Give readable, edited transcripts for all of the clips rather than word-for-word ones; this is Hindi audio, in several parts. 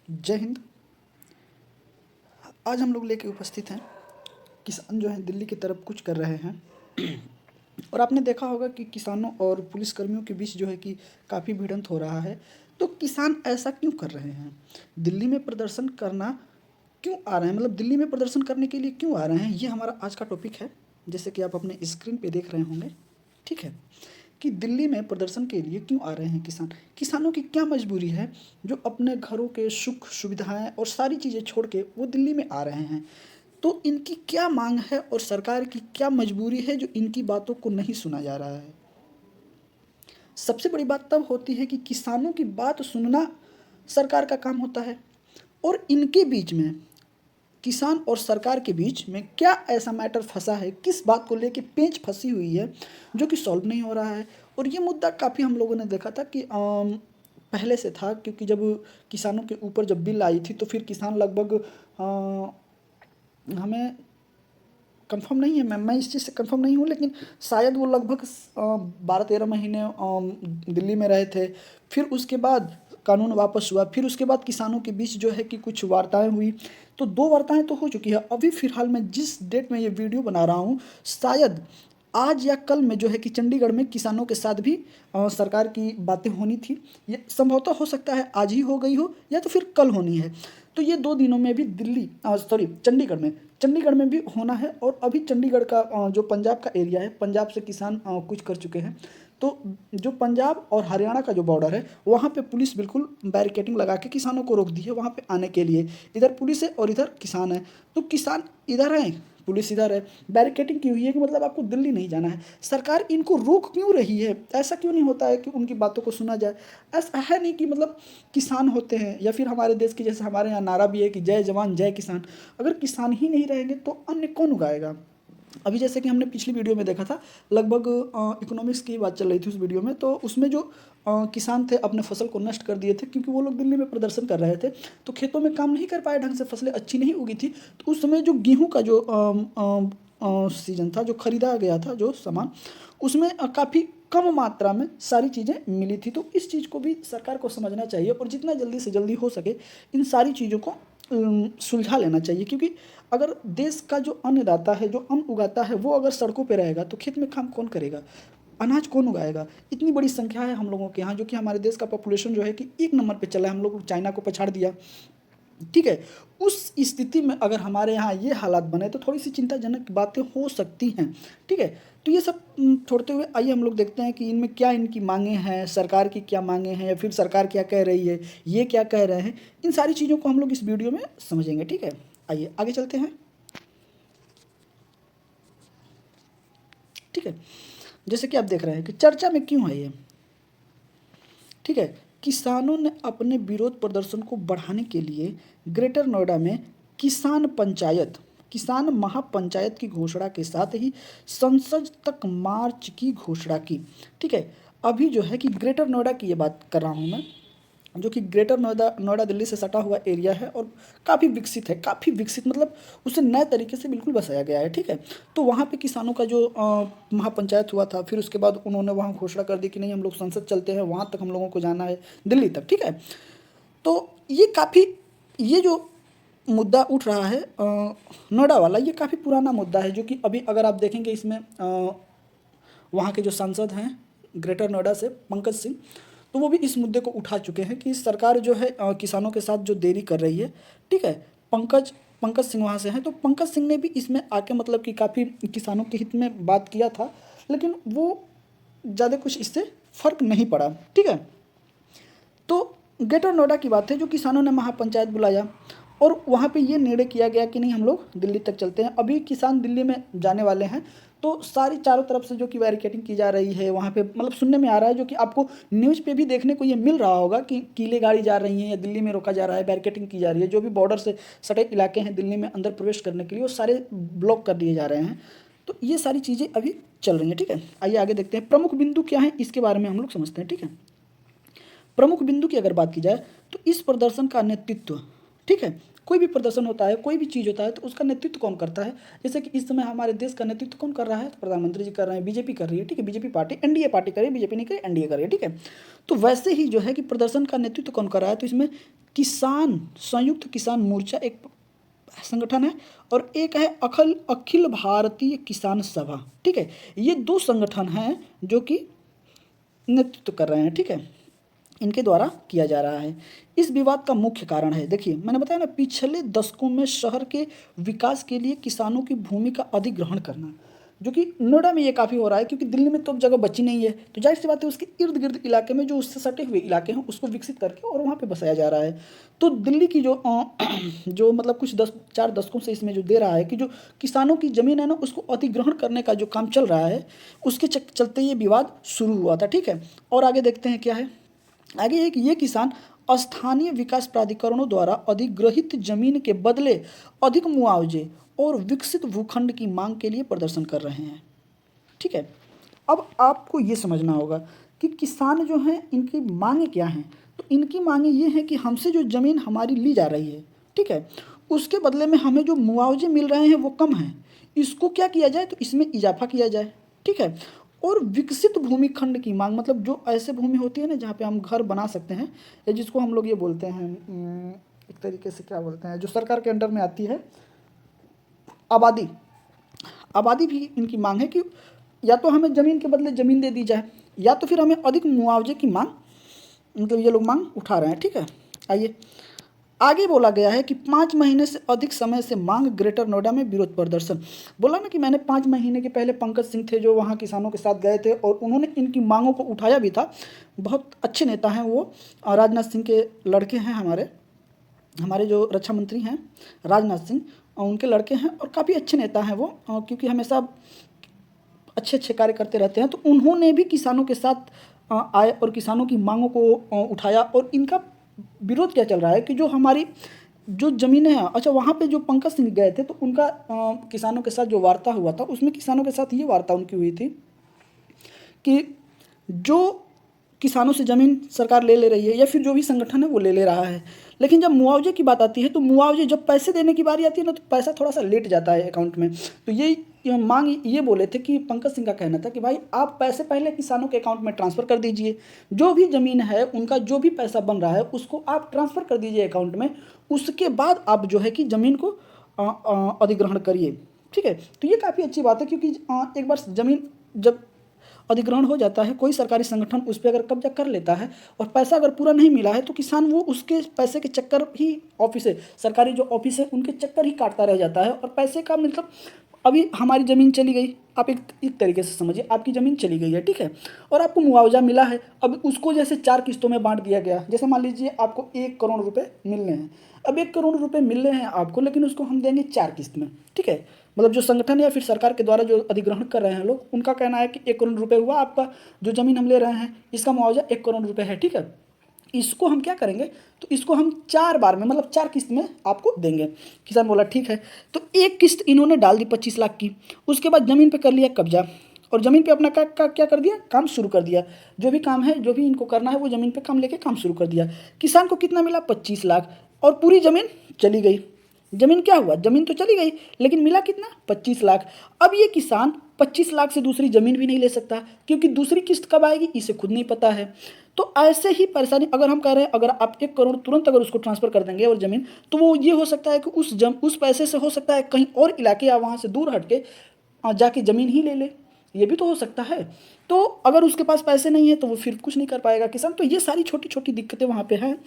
जय हिंद। आज हम लोग लेके उपस्थित हैं, किसान जो हैं दिल्ली की तरफ कुछ कर रहे हैं। और आपने देखा होगा कि किसानों और पुलिसकर्मियों के बीच जो है कि काफ़ी भिड़ंत हो रहा है। तो किसान ऐसा क्यों कर रहे हैं? दिल्ली में प्रदर्शन करना क्यों आ रहे हैं, मतलब दिल्ली में प्रदर्शन करने के लिए क्यों आ रहे हैं, ये हमारा आज का टॉपिक है। जैसे कि आप अपने स्क्रीन पे देख रहे होंगे, ठीक है, कि दिल्ली में प्रदर्शन के लिए क्यों आ रहे हैं किसान। किसानों की क्या मजबूरी है जो अपने घरों के सुख सुविधाएं और सारी चीज़ें छोड़ के वो दिल्ली में आ रहे हैं। तो इनकी क्या मांग है और सरकार की क्या मजबूरी है जो इनकी बातों को नहीं सुना जा रहा है। सबसे बड़ी बात तब होती है कि किसानों की बात सुनना सरकार का काम होता है, और इनके बीच में, किसान और सरकार के बीच में क्या ऐसा मैटर फंसा है, किस बात को लेके पेंच फंसी हुई है जो कि सॉल्व नहीं हो रहा है। और ये मुद्दा काफ़ी हम लोगों ने देखा था कि पहले से था, क्योंकि जब किसानों के ऊपर जब बिल आई थी तो फिर किसान लगभग हमें कंफर्म नहीं है, मैं इस चीज़ से कंफर्म नहीं हूँ, लेकिन शायद वो लगभग 12-13 महीने दिल्ली में रहे थे। फिर उसके बाद कानून वापस हुआ, फिर उसके बाद किसानों के बीच जो है कि कुछ वार्ताएं हुई। तो 2 वार्ताएं तो हो चुकी है। अभी फ़िलहाल मैं जिस डेट में ये वीडियो बना रहा हूँ, शायद आज या कल में जो है कि चंडीगढ़ में किसानों के साथ भी सरकार की बातें होनी थी। ये संभवतः हो सकता है आज ही हो गई हो या तो फिर कल होनी है। तो ये 2 दिनों में भी दिल्ली, सॉरी, चंडीगढ़ में भी होना है। और अभी चंडीगढ़ का जो पंजाब का एरिया है, पंजाब से किसान कुछ कर चुके हैं। तो जो पंजाब और हरियाणा का जो बॉर्डर है, वहाँ पे पुलिस बिल्कुल बैरिकेडिंग लगा के किसानों को रोक दी है वहाँ पे आने के लिए। इधर पुलिस है और इधर किसान है। तो किसान इधर है, पुलिस इधर है। बैरिकेडिंग की हुई है कि मतलब आपको दिल्ली नहीं जाना है। सरकार इनको रोक क्यों रही है? ऐसा क्यों नहीं होता है कि उनकी बातों को सुना जाए? ऐसा है नहीं कि मतलब किसान होते हैं, या फिर हमारे देश की जैसे हमारे यहाँ नारा भी है कि जय जवान जय किसान। अगर किसान ही नहीं रहेंगे तो अन्य कौन उगाएगा? अभी जैसे कि हमने पिछली वीडियो में देखा था, लगभग इकोनॉमिक्स की बात चल रही थी उस वीडियो में। तो उसमें जो किसान थे अपने फसल को नष्ट कर दिए थे, क्योंकि वो लोग दिल्ली में प्रदर्शन कर रहे थे। तो खेतों में काम नहीं कर पाए ढंग से, फसलें अच्छी नहीं उगी थी। तो उस समय जो गेहूं का जो सीजन था, जो खरीदा गया था जो सामान, उसमें काफ़ी कम मात्रा में सारी चीज़ें मिली थी। तो इस चीज़ को भी सरकार को समझना चाहिए और जितना जल्दी से जल्दी हो सके इन सारी चीज़ों को सुलझा लेना चाहिए। क्योंकि अगर देश का जो अन्नदाता है, जो अन्न उगाता है, वो अगर सड़कों पे रहेगा तो खेत में काम कौन करेगा? अनाज कौन उगाएगा? इतनी बड़ी संख्या है हम लोगों के यहाँ, जो कि हमारे देश का पॉपुलेशन जो है कि 1 नंबर पे चला है। हम लोग चाइना को पछाड़ दिया, ठीक है। उस स्थिति में अगर हमारे यहाँ ये हालात बने तो थोड़ी सी चिंताजनक बातें हो सकती हैं, ठीक है। तो ये सब छोड़ते हुए आइए हम लोग देखते हैं कि इनमें क्या इनकी मांगे हैं, सरकार की क्या मांगे हैं, या फिर सरकार क्या कह रही है, ये क्या कह रहे हैं। इन सारी चीज़ों को हम लोग इस वीडियो में समझेंगे, ठीक है। आइए आगे चलते हैं, ठीक है। जैसे कि आप देख रहे हैं कि चर्चा में क्यों है ये, ठीक है। किसानों ने अपने विरोध प्रदर्शन को बढ़ाने के लिए ग्रेटर नोएडा में किसान पंचायत, किसान महापंचायत की घोषणा के साथ ही संसद तक मार्च की घोषणा की, ठीक है। अभी जो है कि ग्रेटर नोएडा की ये बात कर रहा हूँ मैं, जो कि ग्रेटर नोएडा नोएडा दिल्ली से सटा हुआ एरिया है और काफ़ी विकसित है, काफ़ी विकसित मतलब उसे नए तरीके से बिल्कुल बसाया गया है, ठीक है। तो वहाँ पे किसानों का जो महापंचायत हुआ था, फिर उसके बाद उन्होंने वहाँ घोषणा कर दी कि नहीं हम लोग संसद चलते हैं, वहाँ तक हम लोगों को जाना है, दिल्ली तक, ठीक है। तो ये काफ़ी, ये जो मुद्दा उठ रहा है नोएडा वाला, ये काफ़ी पुराना मुद्दा है। जो कि अभी अगर आप देखेंगे इसमें वहाँ के जो सांसद हैं ग्रेटर नोएडा से, पंकज सिंह, तो वो भी इस मुद्दे को उठा चुके हैं कि सरकार जो है किसानों के साथ जो देरी कर रही है, ठीक है। पंकज पंकज सिंह वहाँ से हैं। तो पंकज सिंह ने भी इसमें आके मतलब कि काफ़ी किसानों के हित में बात किया था, लेकिन वो ज़्यादा कुछ इससे फ़र्क नहीं पड़ा, ठीक है। तो ग्रेटर नोएडा की बात है, जो किसानों ने महापंचायत बुलाया और वहाँ पे ये निर्णय किया गया कि नहीं हम लोग दिल्ली तक चलते हैं। अभी किसान दिल्ली में जाने वाले हैं, तो सारी चारों तरफ से जो कि बैरिकेडिंग की जा रही है वहाँ पे, मतलब सुनने में आ रहा है, जो कि आपको न्यूज़ पे भी देखने को ये मिल रहा होगा कि कीले गाड़ी जा रही हैं या दिल्ली में रोका जा रहा है, बैरिकेडिंग की जा रही है। जो भी बॉर्डर से सटे इलाके हैं दिल्ली में अंदर प्रवेश करने के लिए, वो सारे ब्लॉक कर दिए जा रहे हैं। तो ये सारी चीज़ें अभी चल रही हैं, ठीक है। आइए आगे देखते हैं प्रमुख बिंदु क्या है, इसके बारे में हम लोग समझते हैं, ठीक है। प्रमुख बिंदु की अगर बात की जाए तो इस प्रदर्शन का नेतृत्व, ठीक है, कोई भी प्रदर्शन होता है, कोई भी चीज़ होता है तो उसका नेतृत्व कौन करता है? जैसे कि इस समय हमारे देश का नेतृत्व कौन कर रहा है? तो प्रधानमंत्री जी कर रहे हैं, बीजेपी कर रही है, ठीक है। बीजेपी पार्टी, एनडीए पार्टी कर रही है, बीजेपी नहीं कर रही, एनडीए कर रही है, ठीक है। तो वैसे ही जो है कि प्रदर्शन का नेतृत्व कौन कर रहा है? तो इसमें किसान संयुक्त किसान मोर्चा एक संगठन है, और एक है अखिल भारतीय किसान सभा। ठीक है, ये दो संगठन हैं जो कि नेतृत्व कर रहे हैं। ठीक है, इनके द्वारा किया जा रहा है। इस विवाद का मुख्य कारण है, देखिए मैंने बताया ना, पिछले दशकों में शहर के विकास के लिए किसानों की भूमि का अधिग्रहण करना, जो कि नोएडा में ये काफ़ी हो रहा है, क्योंकि दिल्ली में तो अब जगह बची नहीं है, तो जाहिर सी बात है उसके इर्द गिर्द इलाके में जो उससे सटे हुए इलाके हैं उसको विकसित करके और वहाँ पे बसाया जा रहा है। तो दिल्ली की जो मतलब कुछ 4 दशकों से इसमें जो दे रहा है कि जो किसानों की ज़मीन है ना उसको अधिग्रहण करने का जो काम चल रहा है, उसके चलते ये विवाद शुरू हुआ था। ठीक है, और आगे देखते हैं क्या है। आगे एक ये किसान स्थानीय विकास प्राधिकरणों द्वारा अधिग्रहित जमीन के बदले अधिक मुआवजे और विकसित भूखंड की मांग के लिए प्रदर्शन कर रहे हैं। ठीक है, अब आपको ये समझना होगा कि किसान जो हैं इनकी मांगे क्या हैं। तो इनकी मांगे ये हैं कि हमसे जो ज़मीन हमारी ली जा रही है, ठीक है, उसके बदले में हमें जो मुआवजे मिल रहे हैं वो कम हैं, इसको क्या किया जाए, तो इसमें इजाफा किया जाए। ठीक है, और विकसित भूमि खंड की मांग, मतलब जो ऐसे भूमि होती है ना जहाँ पे हम घर बना सकते हैं, या जिसको हम लोग ये बोलते हैं एक तरीके से क्या बोलते हैं, जो सरकार के अंडर में आती है, आबादी। आबादी भी इनकी मांग है कि या तो हमें ज़मीन के बदले ज़मीन दे दी जाए, या तो फिर हमें अधिक मुआवजे की मांग, मतलब ये लोग मांग उठा रहे हैं। ठीक है, आइए आगे बोला गया है कि 5 महीने से अधिक समय से मांग ग्रेटर नोएडा में विरोध प्रदर्शन। बोला ना कि मैंने 5 महीने के पहले पंकज सिंह थे जो वहाँ किसानों के साथ गए थे और उन्होंने इनकी मांगों को उठाया भी था। बहुत अच्छे नेता हैं वो, राजनाथ सिंह के लड़के हैं, हमारे जो रक्षा मंत्री हैं राजनाथ सिंह, उनके लड़के हैं, और काफ़ी अच्छे नेता हैं वो, क्योंकि हमेशा अच्छे अच्छे कार्य करते रहते हैं। तो उन्होंने भी किसानों के साथ आए और किसानों की मांगों को उठाया। और इनका विरोध क्या चल रहा है कि जो हमारी जो ज़मीनें हैं, अच्छा वहाँ पे जो पंकज सिंह गए थे तो उनका किसानों के साथ जो वार्ता हुआ था उसमें किसानों के साथ ये वार्ता उनकी हुई थी कि जो किसानों से ज़मीन सरकार ले रही है या फिर जो भी संगठन है वो ले रहा है, लेकिन जब मुआवजे की बात आती है तो मुआवजे जब पैसे देने की बारी आती है ना तो पैसा थोड़ा सा लेट जाता है अकाउंट में। तो ये मांग ये बोले थे कि पंकज सिंह का कहना था कि भाई आप पैसे पहले किसानों के अकाउंट में ट्रांसफ़र कर दीजिए, जो भी ज़मीन है उनका जो भी पैसा बन रहा है उसको आप ट्रांसफ़र कर दीजिए अकाउंट में, उसके बाद आप जो है कि ज़मीन को अधिग्रहण करिए। ठीक है, तो ये काफ़ी अच्छी बात है, क्योंकि एक बार ज़मीन जब अधिग्रहण हो जाता है, कोई सरकारी संगठन उस पर अगर कब्जा कर लेता है और पैसा अगर पूरा नहीं मिला है तो किसान वो उसके पैसे के चक्कर ही ऑफिस है, सरकारी जो ऑफिस है उनके चक्कर ही काटता रह जाता है, और पैसे का मतलब अभी हमारी ज़मीन चली गई, आप एक तरीके से समझिए आपकी ज़मीन चली गई है, ठीक है, और आपको मुआवजा मिला है, अब उसको जैसे 4 किस्तों में बांट दिया गया। जैसे मान लीजिए आपको 1 करोड़ रुपए मिलने हैं, अब 1 करोड़ रुपए मिल रहे हैं आपको, लेकिन उसको हम देंगे 4 किस्त में। ठीक है, मतलब जो संगठन या फिर सरकार के द्वारा जो अधिग्रहण कर रहे हैं लोग, उनका कहना है कि 1 करोड़ रुपए हुआ आपका, जो ज़मीन हम ले रहे हैं इसका मुआवजा 1 करोड़ रुपए है। ठीक है, इसको हम क्या करेंगे, तो इसको हम 4 बार में, मतलब 4 किस्त में आपको देंगे। किसान बोला ठीक है, तो एक किस्त इन्होंने डाल दी 25 लाख की, उसके बाद ज़मीन पे कर लिया कब्जा, और ज़मीन पे अपना क्या कर दिया, काम शुरू कर दिया। जो भी काम है, जो भी इनको करना है वो ज़मीन पे काम लेके काम शुरू कर दिया। किसान को कितना मिला, 25 लाख, और पूरी ज़मीन चली गई। ज़मीन क्या हुआ, ज़मीन तो चली गई, लेकिन मिला कितना, 25 लाख। अब ये किसान 25 लाख से दूसरी ज़मीन भी नहीं ले सकता, क्योंकि दूसरी किस्त कब आएगी इसे खुद नहीं पता है। तो ऐसे ही परेशानी, अगर हम कह रहे हैं अगर आप 1 करोड़ तुरंत अगर उसको ट्रांसफ़र कर देंगे और ज़मीन, तो वो ये हो सकता है कि उस पैसे से हो सकता है कहीं और इलाके या वहाँ से दूर हट के जाके ज़मीन ही ले ले, ये भी तो हो सकता है। तो अगर उसके पास पैसे नहीं है तो वो फिर कुछ नहीं कर पाएगा किसान। तो ये सारी छोटी छोटी दिक्कतें वहाँ पे हैं।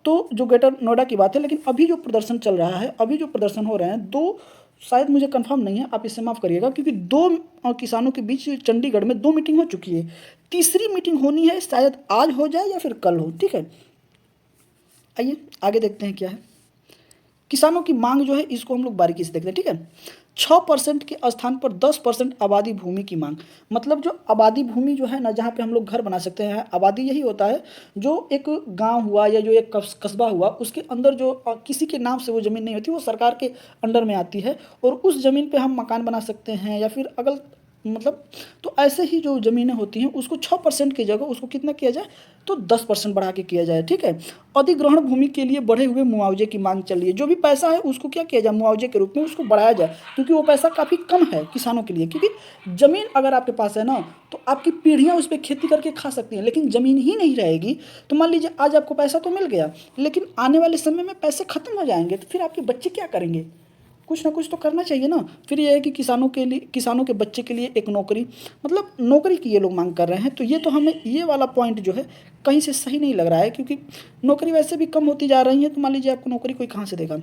तो जो ग्रेटर नोएडा की बात है, लेकिन अभी जो प्रदर्शन चल रहा है, अभी जो प्रदर्शन हो रहे हैं, 2 शायद मुझे कंफर्म नहीं है, आप इससे माफ़ करिएगा, क्योंकि 2 किसानों के बीच चंडीगढ़ में 2 मीटिंग हो चुकी है, तीसरी मीटिंग होनी है, शायद आज हो जाए या फिर कल हो। ठीक है, आइए आगे देखते हैं क्या है। किसानों की मांग जो है इसको हम लोग बारीकी से देखते हैं। ठीक है, 6% के स्थान पर 10% आबादी भूमि की मांग, मतलब जो आबादी भूमि जो है ना, जहाँ पे हम लोग घर बना सकते हैं, आबादी यही होता है जो एक गांव हुआ या जो एक कस्बा हुआ, उसके अंदर जो किसी के नाम से वो ज़मीन नहीं होती, वो सरकार के अंडर में आती है, और उस ज़मीन पे हम मकान बना सकते हैं या फिर मतलब तो ऐसे ही जो ज़मीनें होती हैं उसको 6% की जगह उसको कितना किया जाए, तो 10% बढ़ा के किया जाए, ठीक है। अधिग्रहण भूमि के लिए बढ़े हुए मुआवजे की मांग चल रही है। जो भी पैसा है उसको क्या किया जाए, मुआवजे के रूप में उसको बढ़ाया जाए, क्योंकि वो पैसा काफ़ी कम है किसानों के लिए। क्योंकि ज़मीन अगर आपके पास है ना, तो आपकी पीढ़ियाँ उस पर खेती करके खा सकती हैं, लेकिन ज़मीन ही नहीं रहेगी तो मान लीजिए आज आपको पैसा तो मिल गया, लेकिन आने वाले समय में पैसे खत्म हो जाएंगे, तो फिर आपके बच्चे क्या करेंगे? कुछ ना कुछ तो करना चाहिए ना। फिर ये है कि किसानों के लिए, किसानों के बच्चे के लिए एक नौकरी, मतलब नौकरी की ये लोग मांग कर रहे हैं। तो ये तो हमें ये वाला पॉइंट जो है कहीं से सही नहीं लग रहा है, क्योंकि नौकरी वैसे भी कम होती जा रही है, तो मान लीजिए आपको नौकरी कोई कहाँ से देगा।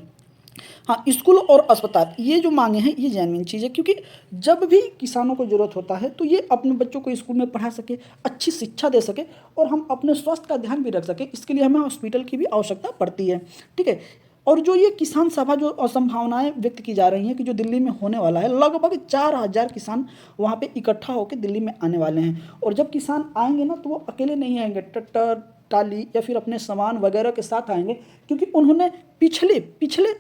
हाँ, स्कूल और अस्पताल, ये जो मांगे हैं ये जेन्युइन चीज़ है, क्योंकि जब भी किसानों को ज़रूरत होता है तो ये अपने बच्चों को स्कूल में पढ़ा सके, अच्छी शिक्षा दे सके, और हम अपने स्वास्थ्य का ध्यान भी रख सके। इसके लिए हमें हॉस्पिटल की भी आवश्यकता पड़ती है, ठीक है। और जो ये किसान सभा जो संभावनाएं व्यक्त की जा रही हैं कि जो दिल्ली में होने वाला है, लगभग 4,000 किसान वहाँ पे इकट्ठा होकर दिल्ली में आने वाले हैं। और जब किसान आएंगे ना, तो वो अकेले नहीं आएंगे, ट्रैक्टर टाली या फिर अपने सामान वगैरह के साथ आएंगे, क्योंकि उन्होंने पिछले पिछले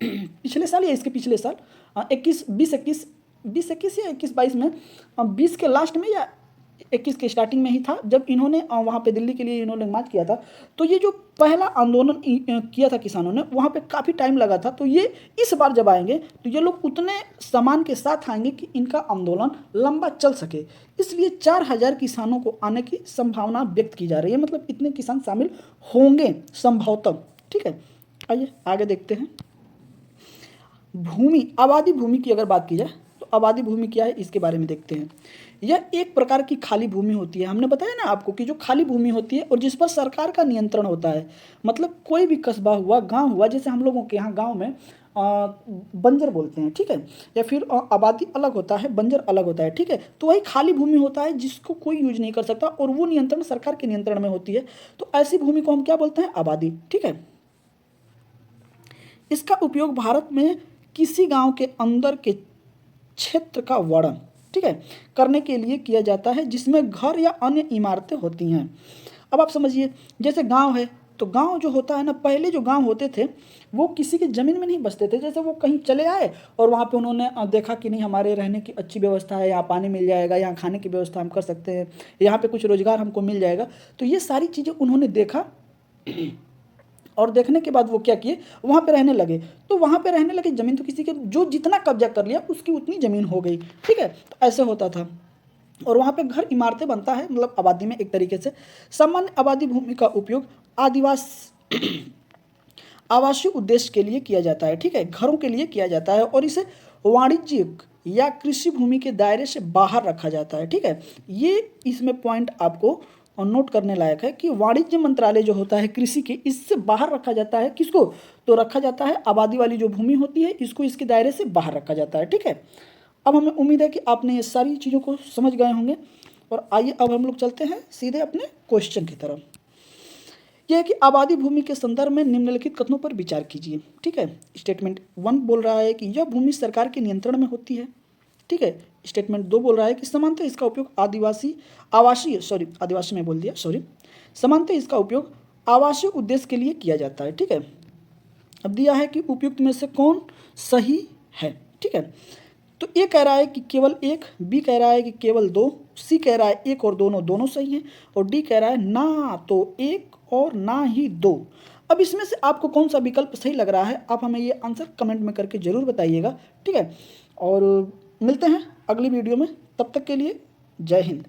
पिछले साल या इसके पिछले साल 21 या 21-22 में, 20 के लास्ट में या 21 के स्टार्टिंग में ही था, जब इन्होंने वहाँ पे दिल्ली के लिए इन्होंने मार्च किया था। तो ये जो पहला आंदोलन किया था किसानों ने, वहाँ पे काफ़ी टाइम लगा था। तो ये इस बार जब आएंगे तो ये लोग उतने सामान के साथ आएंगे कि इनका आंदोलन लंबा चल सके। इसलिए 4,000 किसानों को आने की संभावना व्यक्त की जा रही है, मतलब इतने किसान शामिल होंगे संभवतः, ठीक है। आइए आगे देखते हैं। भूमि, आबादी भूमि की अगर बात की जाए तो आबादी भूमि क्या है इसके बारे में देखते हैं। यह एक प्रकार की खाली भूमि होती है। हमने बताया ना आपको कि जो खाली भूमि होती है और जिस पर सरकार का नियंत्रण होता है, मतलब कोई भी कस्बा हुआ, गांव हुआ, जैसे हम लोगों के यहाँ गांव में बंजर बोलते हैं, ठीक है, या फिर आबादी अलग होता है, बंजर अलग होता है, ठीक है। तो वही खाली भूमि होता है जिसको कोई यूज नहीं कर सकता, और वो नियंत्रण सरकार के नियंत्रण में होती है। तो ऐसी भूमि को हम क्या बोलते हैं, आबादी, ठीक है। इसका उपयोग भारत में किसी गांव के अंदर के क्षेत्र का वर्णन, ठीक है, करने के लिए किया जाता है जिसमें घर या अन्य इमारतें होती हैं। अब आप समझिए, जैसे गांव है, तो गांव जो होता है ना, पहले जो गांव होते थे वो किसी की ज़मीन में नहीं बसते थे। जैसे वो कहीं चले आए और वहाँ पे उन्होंने देखा कि नहीं, हमारे रहने की अच्छी व्यवस्था है, यहाँ पानी मिल जाएगा, यहाँ खाने की व्यवस्था हम कर सकते हैं, यहाँ पे कुछ रोज़गार हमको मिल जाएगा। तो ये सारी चीज़ें उन्होंने देखा, और देखने के बाद वो क्या किए, वहाँ पे रहने लगे। तो वहाँ पे रहने लगे, ज़मीन तो किसी के, जो जितना कब्जा कर लिया उसकी उतनी ज़मीन हो गई, ठीक है। तो ऐसे होता था, और वहाँ पे घर इमारतें बनता है, मतलब आबादी में एक तरीके से। सामान्य आबादी भूमि का उपयोग आदिवास आवासीय उद्देश्य के लिए किया जाता है, ठीक है, घरों के लिए किया जाता है, और इसे वाणिज्यिक या कृषि भूमि के दायरे से बाहर रखा जाता है, ठीक है। ये इसमें पॉइंट आपको नोट करने लायक है कि वाणिज्य मंत्रालय जो होता है कृषि के, इससे बाहर रखा जाता है। किसको? तो रखा जाता है आबादी वाली जो भूमि होती है, इसको इसके दायरे से बाहर रखा जाता है, ठीक है। अब हमें उम्मीद है कि आपने ये सारी चीज़ों को समझ गए होंगे, और आइए अब हम लोग चलते हैं सीधे अपने क्वेश्चन की तरफ। यह है कि आबादी भूमि के संदर्भ में निम्नलिखित कथनों पर विचार कीजिए, ठीक है। स्टेटमेंट 1 बोल रहा है कि यह भूमि सरकार के नियंत्रण में होती है, ठीक है। स्टेटमेंट 2 बोल रहा है कि समानतः इसका उपयोग आदिवासी में बोल दिया, सॉरी, समानतः इसका उपयोग आवासीय उद्देश्य के लिए किया जाता है, ठीक है। अब दिया है कि उपयुक्त में से कौन सही है, ठीक है। तो ए कह रहा है कि केवल एक, बी कह रहा है कि केवल दो, सी कह रहा है एक और दोनों दोनों सही हैं, और डी कह रहा है ना तो एक और ना ही दो। अब इसमें से आपको कौन सा विकल्प सही लग रहा है, आप हमें ये आंसर कमेंट में करके ज़रूर बताइएगा, ठीक है। और मिलते हैं अगली वीडियो में, तब तक के लिए जय हिंद।